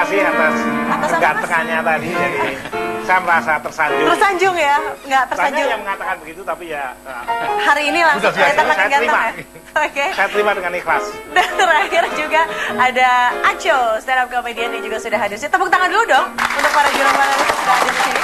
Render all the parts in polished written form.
kasih atas kegantengannya tadi. Jadi saya merasa tersanjung. Tersanjung ya? Nggak tersanjung. Banyak yang mengatakan begitu, tapi ya hari ini langsung kelihatan makin ganteng ya? Oke. Saya terima dengan ikhlas. Dan terakhir juga ada Aco, stand up comedian yang juga sudah hadir. Tepuk tangan dulu dong untuk para jurang panelis yang sudah hadir di sini.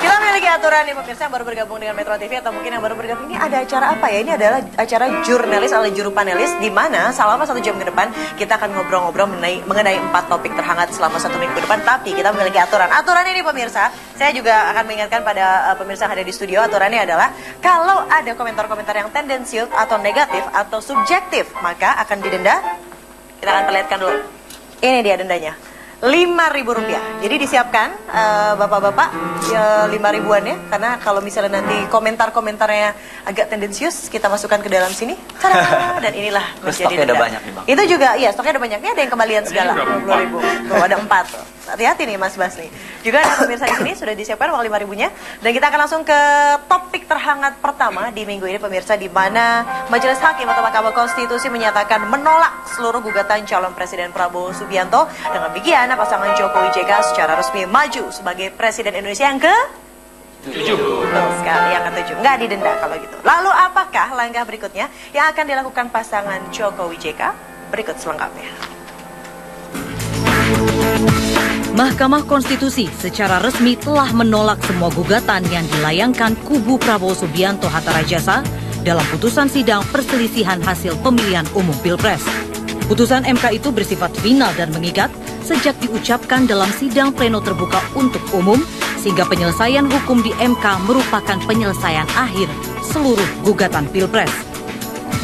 Kita memiliki aturan nih pemirsa yang baru bergabung dengan Metro TV atau mungkin yang baru bergabung. Ini ada acara apa ya? Ini adalah acara jurnalis oleh juru panelis, di mana selama 1 jam ke depan kita akan ngobrol-ngobrol mengenai 4 topik terhangat selama 1 minggu ke depan. Tapi kita memiliki aturan. Aturan ini pemirsa, saya juga akan mengingatkan pada pemirsa yang ada di studio. Aturannya adalah kalau ada komentar-komentar yang tendensius atau negatif atau subjektif, maka akan didenda. Kita akan perlihatkan dulu. Ini dia dendanya. Rp5.000. Jadi disiapkan bapak-bapak ya, 5 ribuan ya. Karena kalau misalnya nanti komentar-komentarnya agak tendensius, kita masukkan ke dalam sini. Tada! Dan inilah menjadi stoknya ada banyak nih Bang. Itu juga, iya stoknya ada banyak. Ini ada yang kembalian segala 20.000. Tuh ada 4 tuh. Hati-hati nih Mas Bas nih. Juga ada pemirsa di sini sudah disiapkan uang 5 ribunya. Dan kita akan langsung ke topik terhangat pertama di minggu ini pemirsa, di mana Majelis Hakim atau Mahkamah Konstitusi menyatakan menolak seluruh gugatan calon Presiden Prabowo Subianto. Dengan demikian pasangan Jokowi JK secara resmi maju sebagai Presiden Indonesia yang ke-7. Betul sekali, yang ke-7. Nggak didenda kalau gitu. Lalu apakah langkah berikutnya yang akan dilakukan pasangan Jokowi JK? Berikut selengkapnya. Mahkamah Konstitusi secara resmi telah menolak semua gugatan yang dilayangkan kubu Prabowo Subianto Hatta Rajasa dalam putusan sidang perselisihan hasil pemilihan umum Pilpres. Putusan MK itu bersifat final dan mengikat sejak diucapkan dalam sidang pleno terbuka untuk umum, sehingga penyelesaian hukum di MK merupakan penyelesaian akhir seluruh gugatan Pilpres.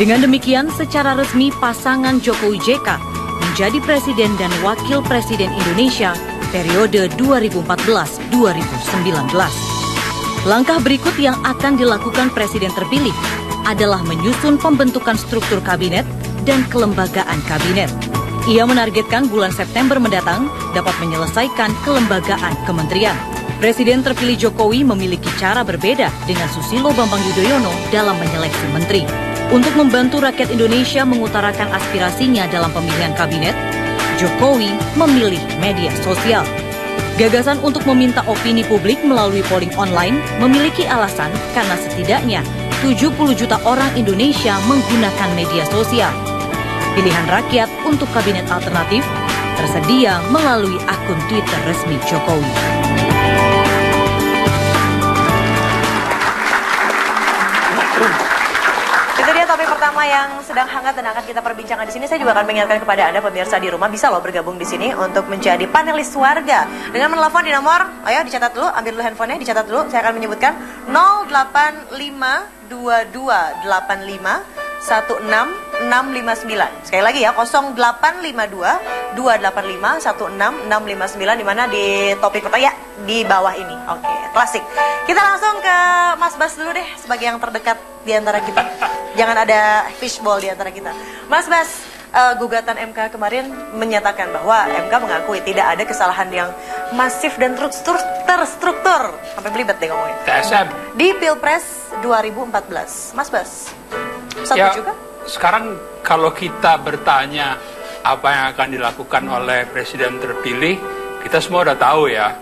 Dengan demikian, secara resmi pasangan Jokowi JK menjadi Presiden dan Wakil Presiden Indonesia periode 2014-2019. Langkah berikut yang akan dilakukan Presiden terpilih adalah menyusun pembentukan struktur kabinet dan kelembagaan kabinet. Ia menargetkan bulan September mendatang dapat menyelesaikan kelembagaan kementerian. Presiden terpilih Jokowi memiliki cara berbeda dengan Susilo Bambang Yudhoyono dalam menyeleksi menteri. Untuk membantu rakyat Indonesia mengutarakan aspirasinya dalam pemilihan kabinet, Jokowi memilih media sosial. Gagasan untuk meminta opini publik melalui polling online memiliki alasan karena setidaknya 70 juta orang Indonesia menggunakan media sosial. Pilihan rakyat untuk kabinet alternatif tersedia melalui akun Twitter resmi Jokowi. Itu dia topik pertama yang sedang hangat dan akan kita perbincangkan di sini. Saya juga akan mengingatkan kepada Anda pemirsa di rumah, bisa loh bergabung di sini untuk menjadi panelis warga dengan menelpon di nomor, ayo dicatat dulu, ambil dulu handphonenya, dicatat dulu. Saya akan menyebutkan 0852285 16659. Sekali lagi ya, 0852 285 16659, di mana di topik pertama ya di bawah ini. Oke, klasik. Kita langsung ke Mas Bas dulu deh sebagai yang terdekat di antara kita. Jangan ada fishball di antara kita. Mas Bas, gugatan MK kemarin menyatakan bahwa MK mengakui tidak ada kesalahan yang masif dan terstruktur. Sampai belibet deh ngomongin. TSM. Di Pilpres 2014. Mas Bas, satu ya, juga? Sekarang kalau kita bertanya apa yang akan dilakukan oleh Presiden terpilih, kita semua udah tahu ya.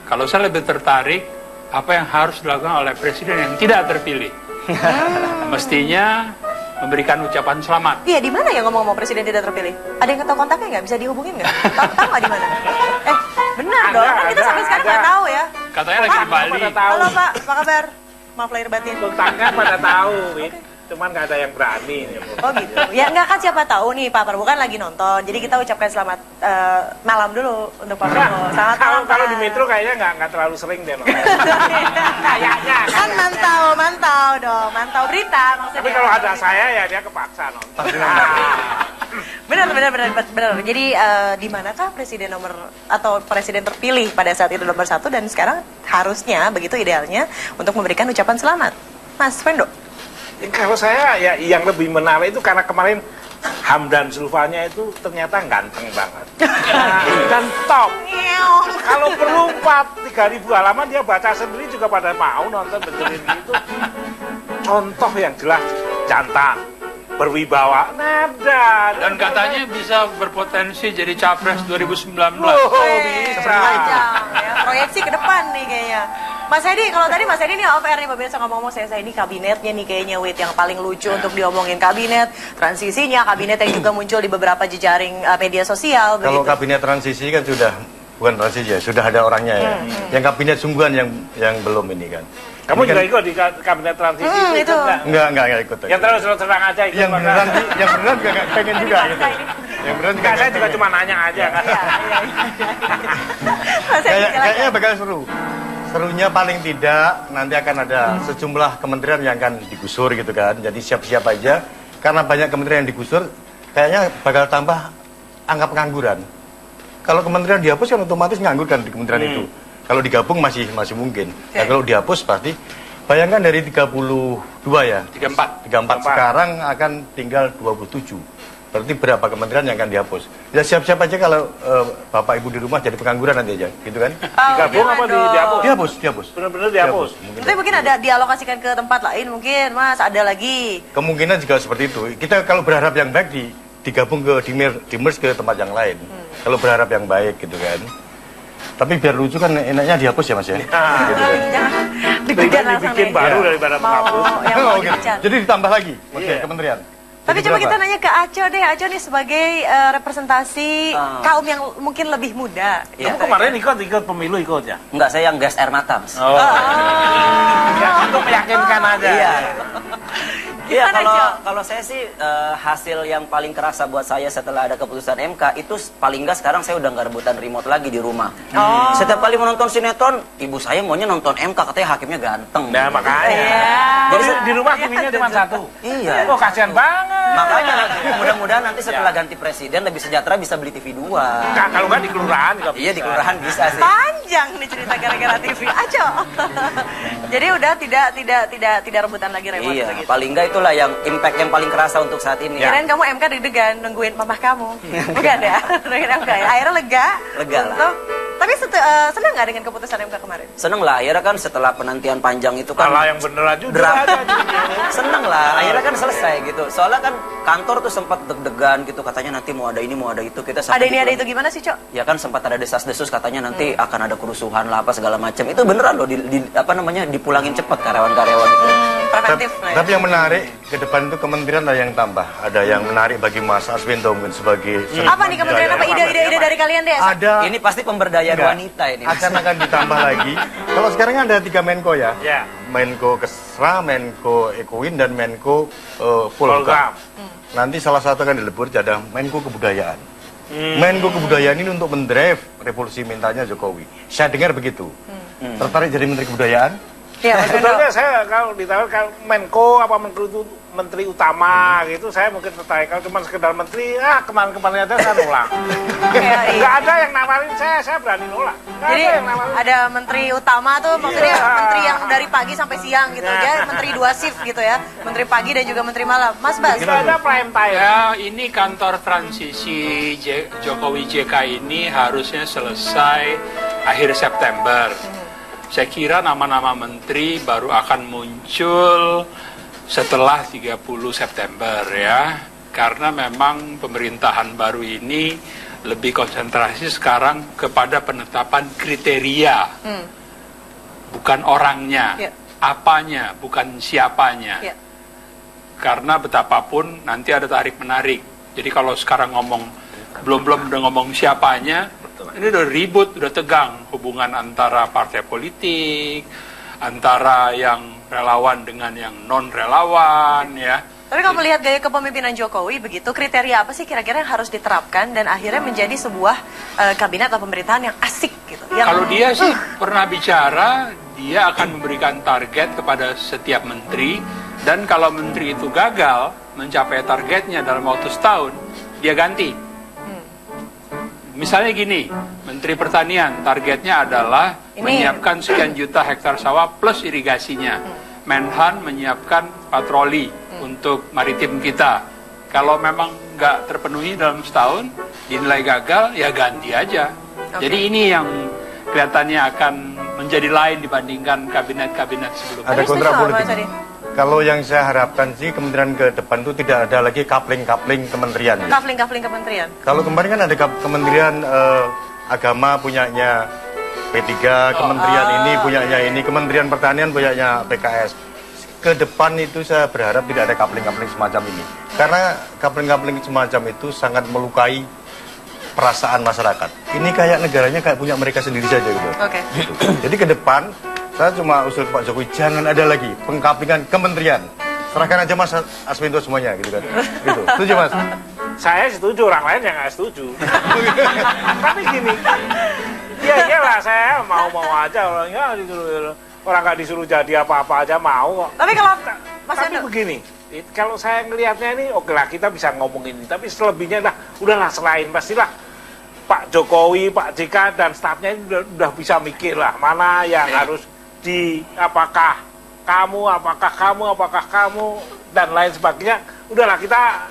Kalau saya lebih tertarik apa yang harus dilakukan oleh Presiden yang tidak terpilih. Mestinya memberikan ucapan selamat. Iya, di mana ya ngomong-ngomong Presiden tidak terpilih? Ada yang tahu kontaknya nggak? Bisa dihubungin nggak? Tahu nggak di mana? Benar dong. Kan kita sampai sekarang nggak tahu ya. Katanya lagi di Bali. Halo Pak, apa kabar? Maaf lahir batin. Kontaknya pada tahu, cuman nggak ada yang berani. Oh gitu. Ya nggak, kan siapa tahu nih Pak Prabowo kan lagi nonton. Jadi kita ucapkan selamat malam dulu untuk Pak Prabowo. Selamat malam. Kalau di Metro kayaknya nggak terlalu sering deh. Kayaknya kan mantau berita maksudnya. Tapi kalau ada saya ya dia kepaksa nonton. Benar. Jadi di manakah presiden presiden terpilih pada saat itu nomor 1 dan sekarang harusnya begitu idealnya untuk memberikan ucapan selamat, Mas Fendo? Kalau saya ya yang lebih menarik itu karena kemarin Hamdan Zulfanya itu ternyata ganteng banget dan top. Kalau perlu 3.000 halaman dia baca sendiri juga pada mau nonton, benerin itu. Contoh yang jelas jantan, berwibawa. Nada. Dan katanya bisa berpotensi jadi capres 2019. Bisa. Ya, proyeksi ke depan nih kayaknya. Mas Edi, kalau tadi Mas Edi nih off air nih pemirsa ngomong-ngomong saya ini kabinetnya nih kayaknya Wit yang paling lucu untuk diomongin kabinet transisinya, kabinet yang juga muncul di beberapa jejaring media sosial. Kalau begitu. kabinet transisi kan sudah bukan transisi ya, sudah ada orangnya ya. Yang kabinet sungguhan yang belum ini kan. Kamu Ini juga kan, ikut di kabinet transisi itu. enggak ikut. Yang terus terang aja ikut. Yang beneran juga nggak pengen juga gitu. Yang beneran Enggak, saya juga pengen. cuma nanya aja kan. Mas Edi, silakan. Kayaknya bakal seru. Serunya paling tidak nanti akan ada sejumlah kementerian yang akan digusur gitu kan. Jadi siap-siap aja karena banyak kementerian yang digusur kayaknya bakal tambah angka pengangguran. Kalau kementerian dihapus kan otomatis nganggur kan di kementerian itu. Kalau digabung masih mungkin. Nah, kalau dihapus pasti bayangkan dari 32 ya. 34 sekarang akan tinggal 27. Berarti berapa kementerian yang akan dihapus? Ya siap-siap aja kalau Bapak Ibu di rumah jadi pengangguran nanti aja, gitu kan? Digabung apa dihapus? Dihapus. Benar-benar dihapus. Tapi mungkin ada dialokasikan ke tempat lain mungkin, Mas. Ada lagi. Kemungkinan juga seperti itu. Kita kalau berharap yang baik digabung ke dimers ke tempat yang lain. Kalau berharap yang baik gitu kan. Tapi biar lucu kan enaknya dihapus ya Mas ya. Gitu kan. Jangan Dibanding langsung dibikin nih. baru Iya. daripada Mau menghapus. yang mau Oh, gitu. dipecat. Jadi ditambah lagi Iya. kementerian. Tapi Jadi coba berapa? kita nanya ke Aco deh. Aco nih sebagai representasi kaum yang mungkin lebih muda. Kamu kemarin ikut pemilu ikut ya? Enggak, saya yang gas air mata, Mas. Oh. Ya, untuk meyakinkan aja. Iya. Iya, Gimana, kalau saya sih hasil yang paling kerasa buat saya setelah ada keputusan MK itu paling nggak sekarang saya udah nggak rebutan remote lagi di rumah. Setiap kali menonton sinetron, ibu saya maunya nonton MK, katanya hakimnya ganteng. Nah, makanya. Iya. Jadi di rumah TV-nya cuma satu. Iya. Oh, kasihan banget. Makanya mudah-mudahan nanti setelah ganti presiden lebih sejahtera bisa beli TV 2. Nah, kalau nggak di kelurahan juga Iya, di bisa. kelurahan bisa sih. Panjang nih cerita gara-gara TV. Aco. Jadi udah tidak rebutan lagi remote Iya, begitu. paling nggak itulah yang impact yang paling kerasa untuk saat ini. Kirain kamu MK deg-degan nungguin mamah kamu. Bukan ya? Nungguin MK ya. Akhirnya lega. Lega lah. Untuk- Tapi senang nggak dengan keputusan MK kemarin? Seneng lah, akhirnya kan setelah penantian panjang itu kan Malah yang beneran juga Drama. ada jadinya. seneng lah, akhirnya kan selesai gitu. Soalnya kan kantor tuh sempat deg-degan gitu, katanya nanti mau ada ini mau ada itu. Kita Ada ini ada itu gimana sih, Cok? Ya kan sempat ada desas-desus katanya nanti akan ada kerusuhan lah apa segala macam. Itu beneran loh apa namanya dipulangin cepat karyawan-karyawan itu. Preventif lah ya. Tapi yang menarik ke depan itu kementerian ada yang tambah. Ada yang menarik bagi Mas Arswendo mungkin sebagai Apa nih kementerian apa? Ide-ide dari kalian deh. Ada Ini pasti pemberdayaan Enggak. wanita ini. akan ditambah lagi. Kalau sekarang kan ada 3 Menko ya. Ya. Menko Kesra, Menko Ekuin dan Menko Polhukam. Polhukam. Nanti salah satu akan dilebur jadi Menko Kebudayaan. Menko Kebudayaan ini untuk mendrive revolusi mentalnya Jokowi. Saya dengar begitu. Tertarik jadi Menteri Kebudayaan? Ya, Mas Wendo. Sebetulnya saya kalau ditawar kalau Menko apa Menko itu menteri utama gitu saya mungkin tertarik. Kalau cuma sekedar menteri, kemarin-kemarin aja saya nolak. Ya, iya. Nggak ada yang nawarin saya berani nolak. Nggak Jadi ada yang nawarin. ada menteri utama tuh maksudnya Iya. menteri yang dari pagi sampai siang gitu. Nah. Dia menteri 2 shift gitu ya. Menteri pagi dan juga menteri malam. Mas Bas. Nggak ada prime time. Ya, ini kantor transisi Jokowi JK ini harusnya selesai akhir September. Saya kira nama-nama menteri baru akan muncul setelah 30 September ya. Karena memang pemerintahan baru ini lebih konsentrasi sekarang kepada penetapan kriteria. Bukan orangnya, Ya. apanya, bukan siapanya. Ya. Karena betapapun nanti ada tarik-menarik. Jadi kalau sekarang belum udah ngomong siapanya, ini udah ribut, udah tegang hubungan antara partai politik, antara yang relawan dengan yang non-relawan ya. Tapi kalau melihat gaya kepemimpinan Jokowi begitu, kriteria apa sih kira-kira yang harus diterapkan dan akhirnya menjadi sebuah kabinet atau pemerintahan yang asik gitu? Yang, Kalau dia sih pernah bicara, dia akan memberikan target kepada setiap menteri, dan kalau menteri itu gagal mencapai targetnya dalam waktu setahun, dia ganti. Misalnya gini, Menteri Pertanian targetnya adalah Ini. menyiapkan sekian juta hektar sawah plus irigasinya. Menhan menyiapkan patroli untuk maritim kita. Kalau memang nggak terpenuhi dalam setahun, dinilai gagal, ya ganti aja. Jadi ini yang kelihatannya akan menjadi lain dibandingkan kabinet-kabinet sebelumnya. Ada Tadi kontrak setuju, politik. Mas Adi? Kalau yang saya harapkan sih kementerian ke depan itu tidak ada lagi kapling-kapling kementerian. Kafling kementerian. Kalau kemarin kan ada kementerian agama punyanya P3, kementerian ini punyanya ini, kementerian pertanian punyanya PKS. Ke depan itu saya berharap tidak ada kapling-kapling semacam ini. Karena kapling-kapling semacam itu sangat melukai perasaan masyarakat. Ini kayak negaranya kayak punya mereka sendiri saja gitu. Oke. Gitu. Jadi ke depan saya cuma usul Pak Jokowi jangan ada lagi pengkaplingan kementerian. Serahkan aja Mas Arswendo semuanya gitu kan. Gitu. Setuju Mas? Saya setuju, orang lain yang nggak setuju. Tapi gini, ya iyalah saya mau aja orangnya disuruh, orang nggak disuruh jadi apa-apa aja mau kok. Tapi kalau Mas Tapi Endo, begini, kalau saya ngelihatnya ini oke lah kita bisa ngomong ini, tapi selebihnya lah udahlah selain pastilah Pak Jokowi, Pak JK dan stafnya ini udah bisa mikir lah mana yang harus apakah kamu dan lain sebagainya. Udahlah kita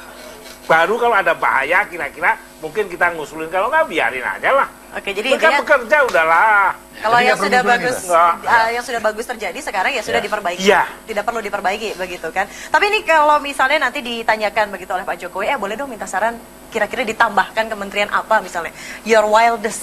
baru kalau ada bahaya kira-kira mungkin kita ngusulin, kalau nggak biarin aja lah. oke, jadi Mereka intinya bekerja udahlah. kalau Jadi yang nggak sudah perlu bagus, Enggak. yang sudah bagus terjadi sekarang ya sudah diperbaiki, Iya. tidak perlu diperbaiki begitu kan. Tapi ini kalau misalnya nanti ditanyakan begitu oleh Pak Jokowi, boleh dong minta saran kira-kira ditambahkan kementerian apa misalnya, your wildest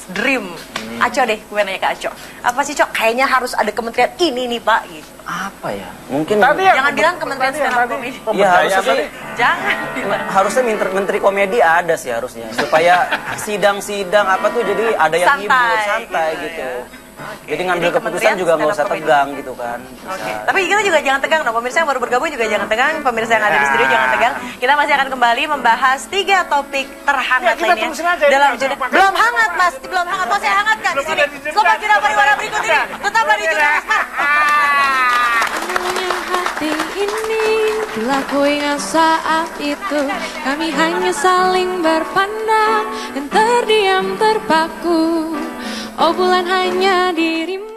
dream. Aco deh, gue nanya ke Aco, apa sih Cok? Kayaknya harus ada kementerian ini nih Pak gitu. Apa ya? Mungkin Tadi yang Jangan bilang kementerian tadi yang stand up tadi comedy. ya pemberdayaan harusnya tadi. sih, Jangan bilang. harusnya menteri komedi ada sih harusnya supaya sidang-sidang apa tuh jadi ada yang hibur, santai gitu gitu. ya. Oke, Jadi ngambil jadi keputusan kementerian juga nggak usah stand up comedy. tegang gitu kan. Oke, tapi kita juga jangan tegang dong, pemirsa yang baru bergabung juga jangan tegang, pemirsa yang ada di studio jangan tegang. Kita masih akan kembali membahas 3 topik terhangat Ya, kita lainnya terusin aja, dalam ini jeda. jangan pakai- Belum hangat Mas, belum hangat. Mau saya hangatkan di Belum sini. ada di jeda. Selamat kita pariwara berikut ini. Tetaplah di Jurnalis Mas. Yang hati ini telah ku ingat saat itu kami hanya saling berpandang dan terdiam terpaku. Oh bulan hanya dirimu.